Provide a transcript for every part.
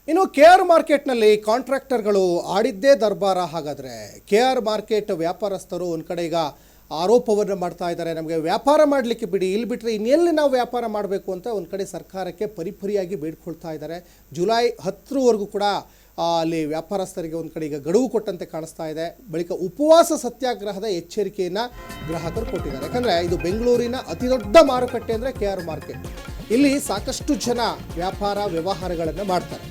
ಇನ್ನು K R ಮಾರ್ಕೆಟ್ನಲ್ಲಿ ಕಾಂಟ್ರಾಕ್ಟರ್ಗಳು ಆಡಿದ್ದೇ ದರ್ಬಾರ. ಹಾಗಾದರೆ ಕೆ ಆರ್ ಮಾರ್ಕೆಟ್ ವ್ಯಾಪಾರಸ್ಥರು ಒಂದು ಕಡೆ ಈಗ ಆರೋಪವನ್ನು ಮಾಡ್ತಾ ಇದ್ದಾರೆ, ನಮಗೆ ವ್ಯಾಪಾರ ಮಾಡಲಿಕ್ಕೆ ಬಿಡಿ, ಇಲ್ಲಿ ಬಿಟ್ಟರೆ ಇನ್ನೆಲ್ಲಿ ನಾವು ವ್ಯಾಪಾರ ಮಾಡಬೇಕು ಅಂತ ಒಂದು ಕಡೆ ಸರ್ಕಾರಕ್ಕೆ ಪರಿಪರಿಯಾಗಿ ಬೇಡ್ಕೊಳ್ತಾ ಇದ್ದಾರೆ. ಜುಲೈ 10ರವರೆಗೂ ಕೂಡ ಅಲ್ಲಿ ವ್ಯಾಪಾರಸ್ಥರಿಗೆ ಒಂದು ಕಡೆ ಈಗ ಗಡುವು ಕೊಟ್ಟಂತೆ ಕಾಣಿಸ್ತಾ ಇದೆ. ಬಳಿಕ ಉಪವಾಸ ಸತ್ಯಾಗ್ರಹದ ಎಚ್ಚರಿಕೆಯನ್ನು ಗ್ರಾಹಕರು ಕೊಟ್ಟಿದ್ದಾರೆ. ಯಾಕಂದರೆ ಇದು ಬೆಂಗಳೂರಿನ ಅತಿ ದೊಡ್ಡ ಮಾರುಕಟ್ಟೆ ಅಂದರೆ ಕೆ ಆರ್ ಮಾರ್ಕೆಟ್. ಇಲ್ಲಿ ಸಾಕಷ್ಟು ಜನ ವ್ಯಾಪಾರ ವ್ಯವಹಾರಗಳನ್ನು ಮಾಡ್ತಾರೆ.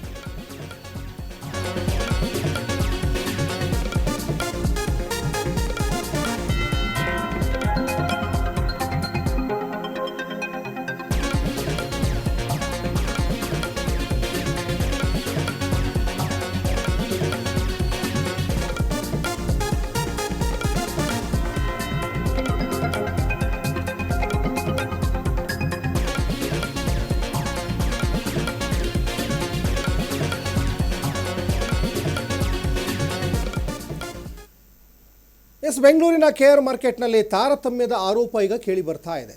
ಬೆಂಗಳೂರಿನ ಕೆ ಆರ್ ಮಾರ್ಕೆಟ್ನಲ್ಲಿ ತಾರತಮ್ಯದ ಆರೋಪ ಈಗ ಕೇಳಿ ಬರ್ತಾ ಇದೆ.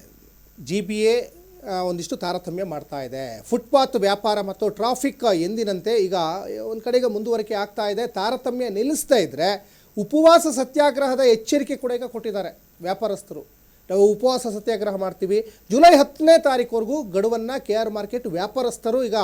GBA ಒಂದಿಷ್ಟು ತಾರತಮ್ಯ ಮಾಡ್ತಾ ಇದೆ. ಫುಟ್ಪಾತ್ ವ್ಯಾಪಾರ ಮತ್ತು ಟ್ರಾಫಿಕ್ ಎಂದಿನಂತೆ ಈಗ ಒಂದು ಕಡೆಗೆ ಮುಂದುವರಿಕೆ ಆಗ್ತಾ ಇದೆ. ತಾರತಮ್ಯ ನಿಲ್ಲಿಸ್ತಾ ಇದ್ದರೆ ಉಪವಾಸ ಸತ್ಯಾಗ್ರಹದ ಎಚ್ಚರಿಕೆ ಕೂಡ ಈಗ ಕೊಟ್ಟಿದ್ದಾರೆ ವ್ಯಾಪಾರಸ್ಥರು. ನಾವು ಉಪವಾಸ ಸತ್ಯಾಗ್ರಹ ಮಾಡ್ತೀವಿ, ಜುಲೈ 10ನೇ ತಾರೀಕುವರೆಗೂ ಗಡುವನ್ನು ಕೆ ಆರ್ ಮಾರ್ಕೆಟ್ ವ್ಯಾಪಾರಸ್ಥರು ಈಗ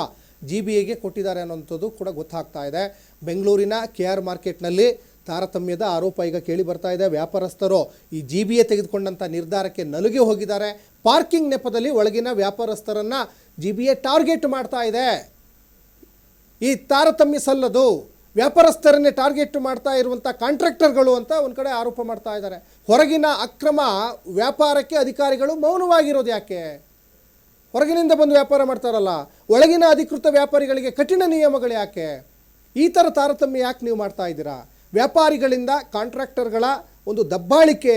GBAಗೆ ಕೊಟ್ಟಿದ್ದಾರೆ ಅನ್ನೋಂಥದ್ದು ಕೂಡ ಗೊತ್ತಾಗ್ತಾ ಇದೆ. ಬೆಂಗಳೂರಿನ ಕೆ ಆರ್ ಮಾರ್ಕೆಟ್ನಲ್ಲಿ ತಾರತಮ್ಯದ ಆರೋಪ ಈಗ ಕೇಳಿ ಬರ್ತಾ ಇದೆ. ವ್ಯಾಪಾರಸ್ಥರು ಈ GBA ತೆಗೆದುಕೊಂಡಂಥ ನಿರ್ಧಾರಕ್ಕೆ ನಲುಗಿ ಹೋಗಿದ್ದಾರೆ. ಪಾರ್ಕಿಂಗ್ ನೆಪದಲ್ಲಿ ಒಳಗಿನ ವ್ಯಾಪಾರಸ್ಥರನ್ನು GBA ಟಾರ್ಗೆಟ್ ಮಾಡ್ತಾ ಇದೆ. ಈ ತಾರತಮ್ಯ ಸಲ್ಲದು, ವ್ಯಾಪಾರಸ್ಥರನ್ನೇ ಟಾರ್ಗೆಟ್ ಮಾಡ್ತಾ ಇರುವಂಥ ಕಾಂಟ್ರಾಕ್ಟರ್ಗಳು ಅಂತ ಒಂದು ಕಡೆ ಆರೋಪ ಮಾಡ್ತಾ ಇದ್ದಾರೆ. ಹೊರಗಿನ ಅಕ್ರಮ ವ್ಯಾಪಾರಕ್ಕೆ ಅಧಿಕಾರಿಗಳು ಮೌನವಾಗಿರೋದು ಯಾಕೆ? ಹೊರಗಿನಿಂದ ಬಂದು ವ್ಯಾಪಾರ ಮಾಡ್ತಾರಲ್ಲ, ಒಳಗಿನ ಅಧಿಕೃತ ವ್ಯಾಪಾರಿಗಳಿಗೆ ಕಠಿಣ ನಿಯಮಗಳು ಯಾಕೆ? ಈ ಥರ ತಾರತಮ್ಯ ಯಾಕೆ ನೀವು ಮಾಡ್ತಾ ಇದ್ದೀರಾ? ವ್ಯಾಪಾರಿಗಳಿಂದ ಕಾಂಟ್ರಾಕ್ಟರ್ಗಳ ಒಂದು ದಬ್ಬಾಳಿಕೆ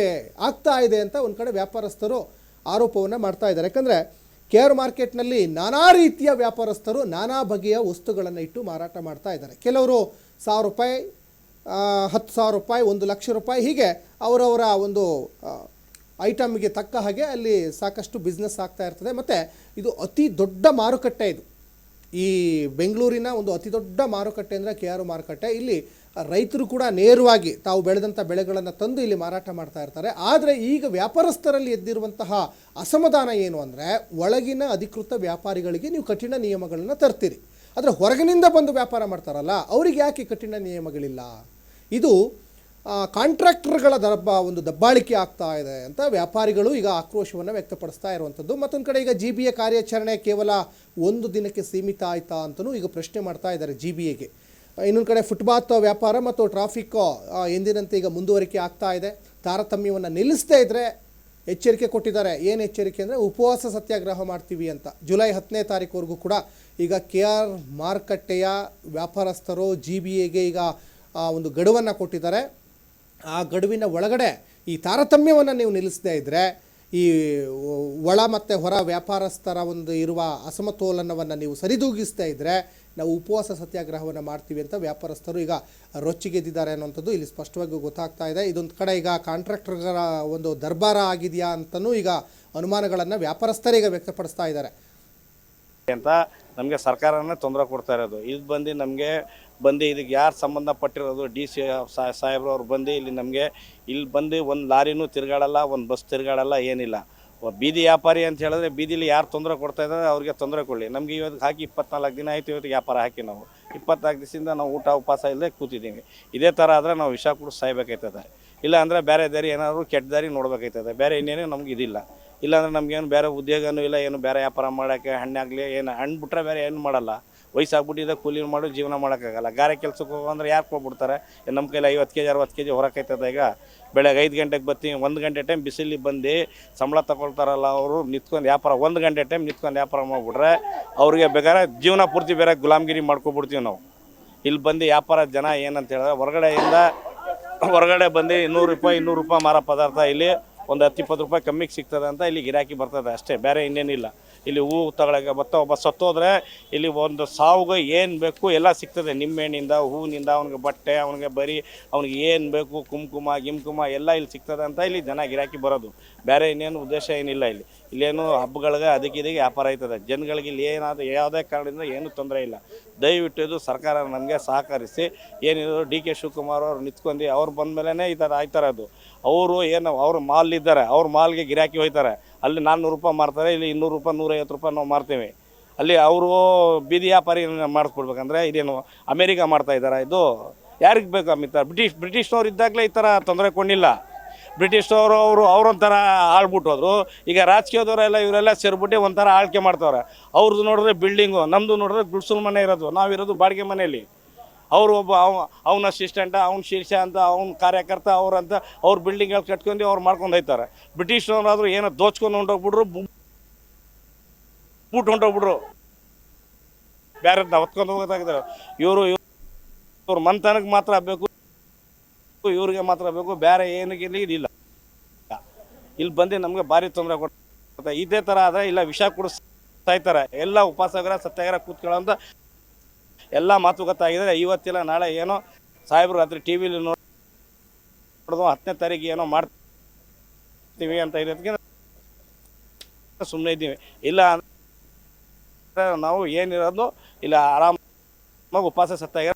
ಆಗ್ತಾ ಇದೆ ಅಂತ ಒಂದು ಕಡೆ ವ್ಯಾಪಾರಸ್ಥರು ಆರೋಪವನ್ನು ಮಾಡ್ತಾ ಇದ್ದಾರೆ. ಯಾಕಂದರೆ ಕೆ ಆರ್ ಮಾರ್ಕೆಟ್ನಲ್ಲಿ ನಾನಾ ರೀತಿಯ ವ್ಯಾಪಾರಸ್ಥರು ನಾನಾ ಬಗೆಯ ವಸ್ತುಗಳನ್ನು ಇಟ್ಟು ಮಾರಾಟ ಮಾಡ್ತಾ ಇದ್ದಾರೆ. ಕೆಲವರು 1000 ರೂಪಾಯಿ, 10,000 ರೂಪಾಯಿ, 1 ಲಕ್ಷ ರೂಪಾಯಿ, ಹೀಗೆ ಅವರವರ ಒಂದು ಐಟಮ್ಗೆ ತಕ್ಕ ಹಾಗೆ ಅಲ್ಲಿ ಸಾಕಷ್ಟು ಬಿಸ್ನೆಸ್ ಆಗ್ತಾ ಇರ್ತದೆ. ಮತ್ತು ಇದು ಅತಿ ದೊಡ್ಡ ಮಾರುಕಟ್ಟೆ. ಇದು ಈ ಬೆಂಗಳೂರಿನ ಒಂದು ಅತಿ ದೊಡ್ಡ ಮಾರುಕಟ್ಟೆ ಅಂದರೆ ಕೆ ಆರ್ ಮಾರುಕಟ್ಟೆ. ಇಲ್ಲಿ ರೈತರು ಕೂಡ ನೇರವಾಗಿ ತಾವು ಬೆಳೆದಂಥ ಬೆಳೆಗಳನ್ನು ತಂದು ಇಲ್ಲಿ ಮಾರಾಟ ಮಾಡ್ತಾ ಇರ್ತಾರೆ. ಆದರೆ ಈಗ ವ್ಯಾಪಾರಸ್ಥರಲ್ಲಿ ಎದ್ದಿರುವಂತಹ ಅಸಮಾಧಾನ ಏನು ಅಂದರೆ, ಒಳಗಿನ ಅಧಿಕೃತ ವ್ಯಾಪಾರಿಗಳಿಗೆ ನೀವು ಕಠಿಣ ನಿಯಮಗಳನ್ನು ತರ್ತೀರಿ, ಆದರೆ ಹೊರಗಿನಿಂದ ಬಂದು ವ್ಯಾಪಾರ ಮಾಡ್ತಾರಲ್ಲ ಅವರಿಗೆ ಯಾಕೆ ಕಠಿಣ ನಿಯಮಗಳಿಲ್ಲ? ಇದು ಕಾಂಟ್ರಾಕ್ಟರ್ಗಳ ಒಂದು ದಬ್ಬಾಳಿಕೆ ಆಗ್ತಾ ಇದೆ ಅಂತ ವ್ಯಾಪಾರಿಗಳು ಈಗ ಆಕ್ರೋಶವನ್ನು ವ್ಯಕ್ತಪಡಿಸ್ತಾ ಇರುವಂಥದ್ದು. ಮತ್ತೊಂದು ಕಡೆ ಈಗ GBA ಕಾರ್ಯಾಚರಣೆ ಕೇವಲ 1 ದಿನಕ್ಕೆ ಸೀಮಿತ ಆಯಿತಾ ಅಂತಲೂ ಈಗ ಪ್ರಶ್ನೆ ಮಾಡ್ತಾ ಇದ್ದಾರೆ GBAಗೆ. ಇನ್ನೊಂದು ಕಡೆ ಫುಟ್ಪಾತ್ ವ್ಯಾಪಾರ ಮತ್ತು ಟ್ರಾಫಿಕ್ ಎಂದಿನಂತೆ ಈಗ ಮುಂದುವರಿಕೆ ಆಗ್ತಾ ಇದೆ. ತಾರತಮ್ಯವನ್ನು ನಿಲ್ಲಿಸದೇ ಇದ್ದರೆ ಎಚ್ಚರಿಕೆ ಕೊಟ್ಟಿದ್ದಾರೆ. ಏನು ಎಚ್ಚರಿಕೆ ಅಂದರೆ ಉಪವಾಸ ಸತ್ಯಾಗ್ರಹ ಮಾಡ್ತೀವಿ ಅಂತ. ಜುಲೈ 10ನೇ ತಾರೀಕುವರೆಗೂ ಕೂಡ ಈಗ ಕೆ ಆರ್ ಮಾರುಕಟ್ಟೆಯ ವ್ಯಾಪಾರಸ್ಥರು GBAಗೆ ಈಗ ಒಂದು ಗಡುವನ್ನು ಕೊಟ್ಟಿದ್ದಾರೆ. ಆ ಗಡುವಿನ ಒಳಗಡೆ ಈ ತಾರತಮ್ಯವನ್ನು ನೀವು ನಿಲ್ಲಿಸದೇ ಇದ್ದರೆ, ಈ ಒಳ ಮತ್ತು ಹೊರ ವ್ಯಾಪಾರಸ್ಥರ ಒಂದು ಇರುವ ಅಸಮತೋಲನವನ್ನು ನೀವು ಸರಿದೂಗಿಸ್ತಾ ಇದ್ದರೆ ನಾವು ಉಪವಾಸ ಸತ್ಯಾಗ್ರಹವನ್ನು ಮಾಡ್ತೀವಿ ಅಂತ ವ್ಯಾಪಾರಸ್ಥರು ಈಗ ರೊಚ್ಚಿಗೆದ್ದಿದ್ದಾರೆ ಅನ್ನೋಂಥದ್ದು ಇಲ್ಲಿ ಸ್ಪಷ್ಟವಾಗಿ ಗೊತ್ತಾಗ್ತಾ ಇದೆ. ಇದೊಂದು ಕಡೆ ಈಗ ಕಾಂಟ್ರಾಕ್ಟರ್ಗಳ ಒಂದು ದರ್ಬಾರ ಆಗಿದೆಯಾ ಅಂತಲೂ ಈಗ ಅನುಮಾನಗಳನ್ನು ವ್ಯಾಪಾರಸ್ಥರೀಗ ವ್ಯಕ್ತಪಡಿಸ್ತಾ ಇದ್ದಾರೆ. ಅಂತ ನಮಗೆ ಸರ್ಕಾರನೇ ತೊಂದರೆ ಕೊಡ್ತಾ ಇರೋದು. ಇದು ಬಂದು ಇದಕ್ಕೆ ಯಾರು ಸಂಬಂಧಪಟ್ಟಿರೋದು DC ಸಾಹೇಬ್ರು ಅವ್ರು ಬಂದು ಇಲ್ಲಿ ನಮಗೆ ಇಲ್ಲಿ ಬಂದು ಒಂದು ಲಾರಿನೂ ತಿರುಗಾಡಲ್ಲ, ಒಂದು ಬಸ್ ತಿರುಗಾಡಲ್ಲ, ಏನಿಲ್ಲ. ಬೀದಿ ವ್ಯಾಪಾರಿ ಅಂತ ಹೇಳಿದ್ರೆ ಬೀದಿಲಿ ಯಾರು ತೊಂದರೆ ಕೊಡ್ತಾ ಇದ್ದಾರೆ ಅವ್ರಿಗೆ ತೊಂದರೆ ಕೊಡಲಿ. ನಮಗೆ ಇವತ್ತು ಹಾಕಿ 24 ದಿನ ಆಯಿತು ಇವತ್ತು ವ್ಯಾಪಾರ ಹಾಕಿ ನಾವು 24 ದಿವಸದಿಂದ ನಾವು ಊಟ ಉಪವಾಸ ಇಲ್ಲದೆ ಕೂತಿದ್ದೀವಿ. ಇದೇ ಥರ ಆದರೆ ನಾವು ವಿಷ ಕೂಡ ಸಾಯ್ಬೇಕಾಯ್ತದೆ. ಇಲ್ಲ ಅಂದರೆ ಬೇರೆ ದಾರಿ ಏನಾದರೂ ಕೆಟ್ಟ ದಾರಿ ನೋಡ್ಬೇಕಾಯ್ತದೆ. ಬೇರೆ ಇನ್ನೇನು ನಮ್ಗೆ ಇದಿಲ್ಲ. ಇಲ್ಲಾಂದ್ರೆ ನಮಗೇನು ಬೇರೆ ಉದ್ಯೋಗನೂ ಇಲ್ಲ, ಏನು ಬೇರೆ ವ್ಯಾಪಾರ ಮಾಡೋಕ್ಕೆ, ಹಣ್ಣಾಗಲಿ ಏನು ಹಣ್ಣು ಬಿಟ್ಟರೆ ಬೇರೆ ಏನು ಮಾಡಲ್ಲ. ವಯಸ್ಸಾಗ್ಬಿಟ್ಟಿದೆ, ಕೂಲಿ ಮಾಡಿ ಜೀವನ ಮಾಡೋಕ್ಕಾಗಲ್ಲ. ಗಾರೆ ಕೆಲಸಕ್ಕೆ ಹೋಗಂದ್ರೆ ಯಾರು ಕೊಟ್ಬಿಡ್ತಾರೆ? ನಮ್ಮ ಕೈಲಿ 50 kg 60 kg ಹೊರಕಾಯ್ತದೆ. ಈಗ ಬೆಳಗ್ಗೆ 5 ಗಂಟೆಗೆ ಬರ್ತೀವಿ, 1 ಗಂಟೆ ಟೈಮ್ ಬಿಸಿಲಿ ಬಂದು ಸಂಬಳ ತಗೊಳ್ತಾರಲ್ಲ ಅವರು ನಿಂತ್ಕೊಂಡು ವ್ಯಾಪಾರ 1 ಗಂಟೆ ಟೈಮ್ ನಿಂತ್ಕೊಂಡು ವ್ಯಾಪಾರ ಮಾಡಿಬಿಟ್ರೆ ಅವ್ರಿಗೆ ಬೇಕಾದ್ರೆ ಜೀವನ ಪೂರ್ತಿ ಬೇರೆ ಗುಲಾಮ್ಗಿರಿ ಮಾಡ್ಕೊಬಿಡ್ತೀವಿ ನಾವು. ಇಲ್ಲಿ ಬಂದು ವ್ಯಾಪಾರ ಜನ ಏನಂತ ಹೇಳಿದ್ರೆ ಹೊರಗಡೆ ಬಂದು 200 ರೂಪಾಯಿ ಮಾರೋ ಪದಾರ್ಥ ಇಲ್ಲಿ ಒಂದು 10-20 ರೂಪಾಯಿ ಕಮ್ಮಿಗೆ ಸಿಗ್ತದೆ ಅಂತ ಇಲ್ಲಿ ಗಿರಾಕಿ ಬರ್ತದೆ ಅಷ್ಟೇ, ಬೇರೆ ಇನ್ನೇನಿಲ್ಲ. ಇಲ್ಲಿ ಹೂವು ತಗೊಳಕ್ಕೆ ಒಬ್ಬ ಸತ್ತೋದ್ರೆ ಇಲ್ಲಿ ಒಂದು ಸಾವುಗೆ ಏನು ಬೇಕು ಎಲ್ಲ ಸಿಗ್ತದೆ. ನಿಂಬೆಹಣ್ಣಿಂದ ಹೂವಿನಿಂದ ಅವ್ನಿಗೆ ಬಟ್ಟೆ, ಅವ್ನಿಗೆ ಬರೀ ಅವ್ನಿಗೆ ಏನು ಬೇಕು ಕುಂಕುಮ ಗಿಂಕುಮ ಎಲ್ಲ ಇಲ್ಲಿ ಸಿಗ್ತದೆ ಅಂತ ಇಲ್ಲಿ ಜನ ಗಿರಾಕಿ ಬರೋದು. ಬೇರೆ ಇನ್ನೇನು ಉದ್ದೇಶ ಏನಿಲ್ಲ. ಇಲ್ಲೇನು ಹಬ್ಬಗಳಿಗೆ ಅದಕ್ಕೆ ಇದಕ್ಕೆ ವ್ಯಾಪಾರ ಆಯ್ತದೆ. ಜನಗಳಿಗೆ ಇಲ್ಲಿ ಏನಾದರೂ ಯಾವುದೇ ಕಾರಣದಿಂದ ಏನೂ ತೊಂದರೆ ಇಲ್ಲ. ದಯವಿಟ್ಟು ಇದು ಸರ್ಕಾರ ನಮಗೆ ಸಹಕರಿಸಿ ಏನಿದ್ರು ಡಿ.ಕೆ. ಶಿವಕುಮಾರ್ ಅವರು ನಿಂತ್ಕೊಂಡು ಅವ್ರು ಬಂದ ಮೇಲೇ ಈ ಥರ ಆಯ್ತಾರೆ. ಅದು ಅವರು ಏನು ಅವ್ರು ಮಾಲ್ ಇದ್ದಾರೆ, ಅವ್ರ ಮಾಲ್ಗೆ ಗಿರಾಕಿ ಹೋಯ್ತಾರೆ. ಅಲ್ಲಿ 400 ರೂಪಾಯಿ ಮಾರ್ತಾರೆ, ಇಲ್ಲಿ 200 ರೂಪಾಯಿ 150 ರೂಪಾಯಿ ನಾವು ಮಾರ್ತೀವಿ. ಅಲ್ಲಿ ಅವರು ಬೀದಿ ವ್ಯಾಪಾರಿ ಮಾಡಿಸ್ಕೊಡ್ಬೇಕಂದ್ರೆ ಇದೇನು ಅಮೇರಿಕಾ ಮಾಡ್ತಾ ಇದ್ದಾರೆ? ಇದು ಯಾರಿಗೆ ಬೇಕು ಅಮಿತ? ಬ್ರಿಟಿಷ್ನವ್ರು ಇದ್ದಾಗಲೇ ಈ ಥರ ತೊಂದರೆ ಕೊಂಡಿಲ್ಲ. ಬ್ರಿಟಿಷ್ನವರು ಅವರೊಂಥರ ಆಳ್ಬಿಟ್ಟು ಹೋದ್ರು. ಈಗ ರಾಜಕೀಯದವರೆಲ್ಲ ಇವರೆಲ್ಲ ಸೇರಿಬಿಟ್ಟು ಒಂಥರ ಆಳ್ಕೆ ಮಾಡ್ತಾವ್ರೆ. ಅವ್ರದ್ದು ನೋಡಿದ್ರೆ ಬಿಲ್ಡಿಂಗು, ನಮ್ಮದು ನೋಡಿದ್ರೆ ಗುಡ್ಸಲ್ ಮನೆ ಇರೋದು, ನಾವಿರೋದು ಬಾಡಿಗೆ ಮನೆಯಲ್ಲಿ. ಅವರು ಒಬ್ಬ ಅವನ ಅಸಿಸ್ಟೆಂಟ, ಅವ್ನ ಶೀರ್ಷ ಅಂತ, ಅವ್ನ ಕಾರ್ಯಕರ್ತ ಅವ್ರಂತ ಅವ್ರ ಬಿಲ್ಡಿಂಗ್ಗಳು ಕಟ್ಕೊಂಡು ಅವ್ರು ಮಾಡ್ಕೊಂಡು ಹೋಯ್ತಾರೆ. ಬ್ರಿಟಿಷ್ನವರಾದರೂ ಏನೋ ದೋಚ್ಕೊಂಡು ಹೊಂಟೋಗ್ಬಿಟ್ರು, ಬೂಟ್ ಹೊಂಟೋಗ್ಬಿಟ್ರು, ಬೇರೆದನ್ನ ಹೊತ್ಕೊಂಡು ಹೋಗೋದಾಗಿದ್ದಾರೆ. ಇವ್ರ ಮಂತನಕ್ಕೆ ಮಾತ್ರ ಬೇಕು, ಇವ್ರಿಗೆ ಮಾತ್ರ ಬೇಕು, ಬೇರೆ ಏನಕ್ಕೆ ಇದಿಲ್ಲ. ಇಲ್ಲಿ ಬಂದು ನಮಗೆ ಭಾರಿ ತೊಂದರೆ ಕೊಡ್ತಾರೆ. ಇದೇ ಥರ ಆದರೆ ಇಲ್ಲ ವಿಷ ಕುಡಿಸ್ತಾಯಿದ್ದಾರೆ. ಎಲ್ಲ ಉಪವಾಸಗ್ರಹ ಸತ್ಯಾಗ್ರಹ ಕೂತ್ಕೊಳ್ಳೋಂಥ ಎಲ್ಲ ಮಾತುಕತೆ ಆಗಿದೆ. ಇವತ್ತಿಲ್ಲ ನಾಳೆ ಏನೋ ಸಾಹೇಬರು ರಾತ್ರಿ ಟಿ ವಿಲಿ ನೋಡೋದು 10ನೇ ತಾರೀಕು ಏನೋ ಮಾಡ್ತೀವಿ ಅಂತ ಇರೋದಕ್ಕೆ ಸುಮ್ಮನೆ ಇದ್ದೀವಿ. ಇಲ್ಲ ಅಂದರೆ ನಾವು ಏನಿರೋದು ಇಲ್ಲ ಆರಾಮಾಗಿ ಉಪವಾಸ ಸತ್ಯಾಗ್ರಹ